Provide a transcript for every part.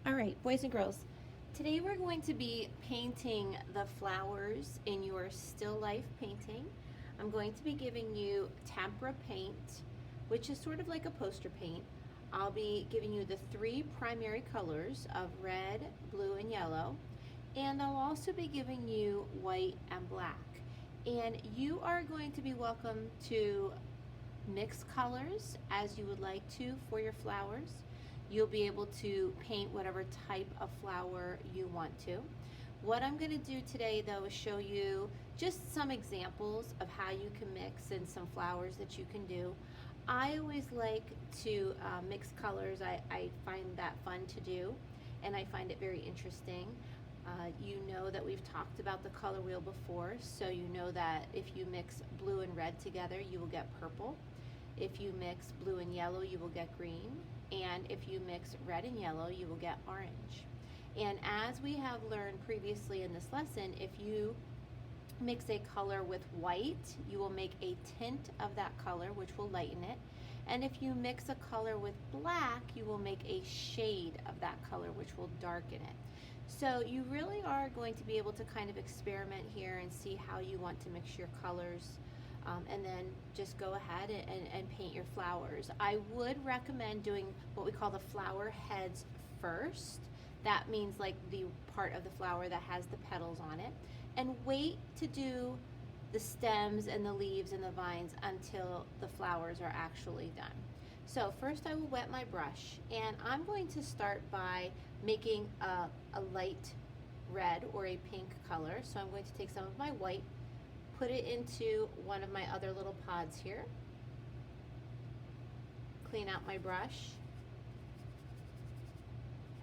All right, boys and girls, today we're going to be painting the flowers in your still life painting. I'm going to be giving you tempera paint, which is sort of like a poster paint. I'll be giving you the three primary colors of red, blue, and yellow, and I'll also be giving you white and black. And you are going to be welcome to mix colors as you would like to for your flowers. You'll be able to paint whatever type of flower you want to. What I'm going to do today though is show you just some examples of how you can mix and some flowers that you can do. I always like to mix colors. I find that fun to do, and I find it very interesting. You know that we've talked about the color wheel before, so you know that if you mix blue and red together, you will get purple. If you mix blue and yellow, you will get green. And if you mix red and yellow, you will get orange. And as we have learned previously in this lesson, if you mix a color with white, you will make a tint of that color, which will lighten it. And if you mix a color with black, you will make a shade of that color, which will darken it. So you really are going to be able to kind of experiment here and see how you want to mix your colors. And then just go ahead and paint your flowers. I would recommend doing what we call the flower heads first. That means like the part of the flower that has the petals on it. And wait to do the stems and the leaves and the vines until the flowers are actually done. So first I will wet my brush, and I'm going to start by making a light red or a pink color. So I'm going to take some of my white, put it into one of my other little pods here, clean out my brush,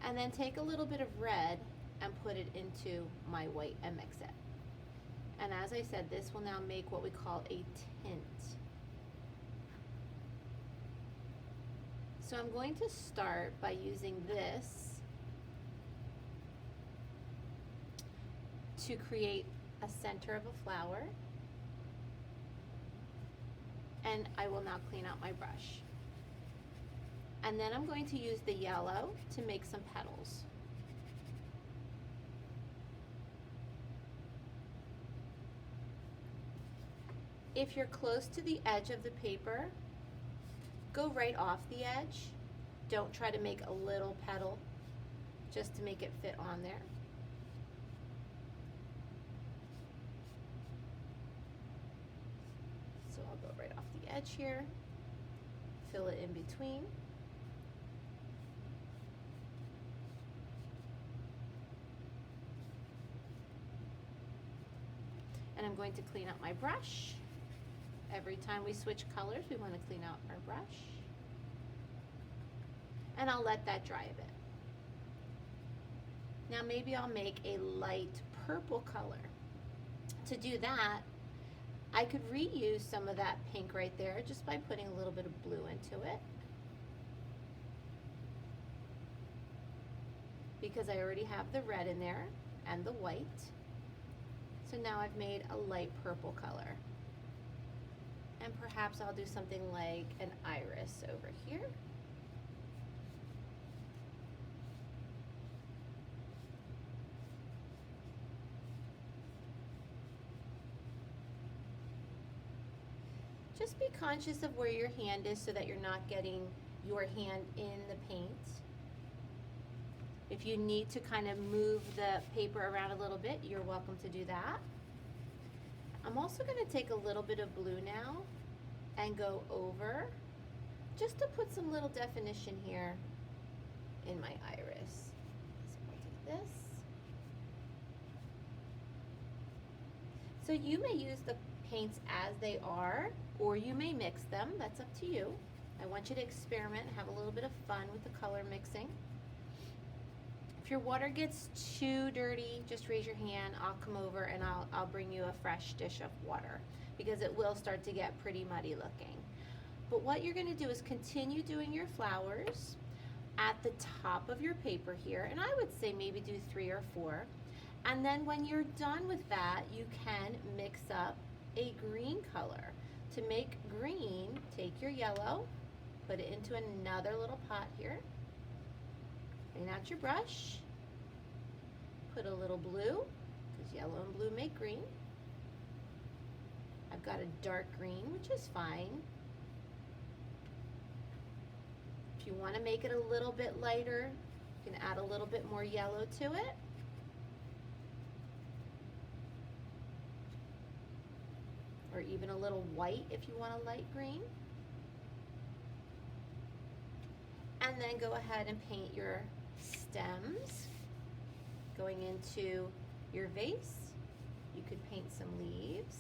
and then take a little bit of red and put it into my white and mix it. And as I said, this will now make what we call a tint. So I'm going to start by using this to create a center of a flower, and I will now clean out my brush. And then I'm going to use the yellow to make some petals. If you're close to the edge of the paper, go right off the edge. Don't try to make a little petal just to make it fit on there. So I'll go right off the edge here, fill it in between. And I'm going to clean out my brush. Every time we switch colors, we want to clean out our brush. And I'll let that dry a bit. Now maybe I'll make a light purple color. To do that, I could reuse some of that pink right there just by putting a little bit of blue into it, because I already have the red in there and the white. So now I've made a light purple color. And perhaps I'll do something like an iris over here. Just be conscious of where your hand is so that you're not getting your hand in the paint. If you need to kind of move the paper around a little bit, you're welcome to do that. I'm also going to take a little bit of blue now and go over just to put some little definition here in my iris. So I'll do this. So you may use the paints as they are, or you may mix them. That's up to you. I want you to experiment and have a little bit of fun with the color mixing. If your water gets too dirty, just raise your hand. I'll come over and I'll bring you a fresh dish of water, because it will start to get pretty muddy looking. But what you're going to do is continue doing your flowers at the top of your paper here, and I would say maybe do 3 or 4. And then when you're done with that, you can mix up a green color. To make green, take your yellow, put it into another little pot here, clean out your brush, put a little blue, because yellow and blue make green. I've got a dark green, which is fine. If you want to make it a little bit lighter, you can add a little bit more yellow to it. Or even a little white if you want a light green. And then go ahead and paint your stems going into your vase. You could paint some leaves.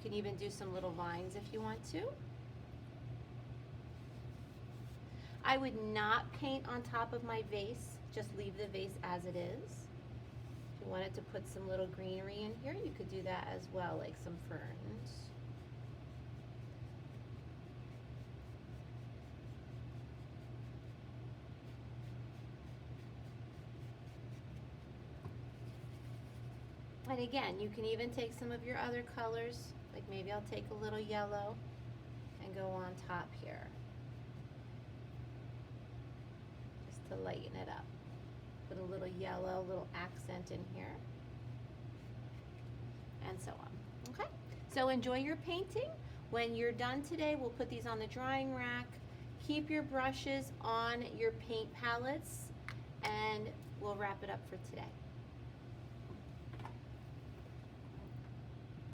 You can even do some little vines if you want to. I would not paint on top of my vase, just leave the vase as it is. If you wanted to put some little greenery in here, you could do that as well, like some ferns. And again, you can even take some of your other colors, like maybe I'll take a little yellow and go on top here, just to lighten it up. Put a little yellow, little accent in here, and so on. Okay, so enjoy your painting. When you're done today, we'll put these on the drying rack. Keep your brushes on your paint palettes, and we'll wrap it up for today.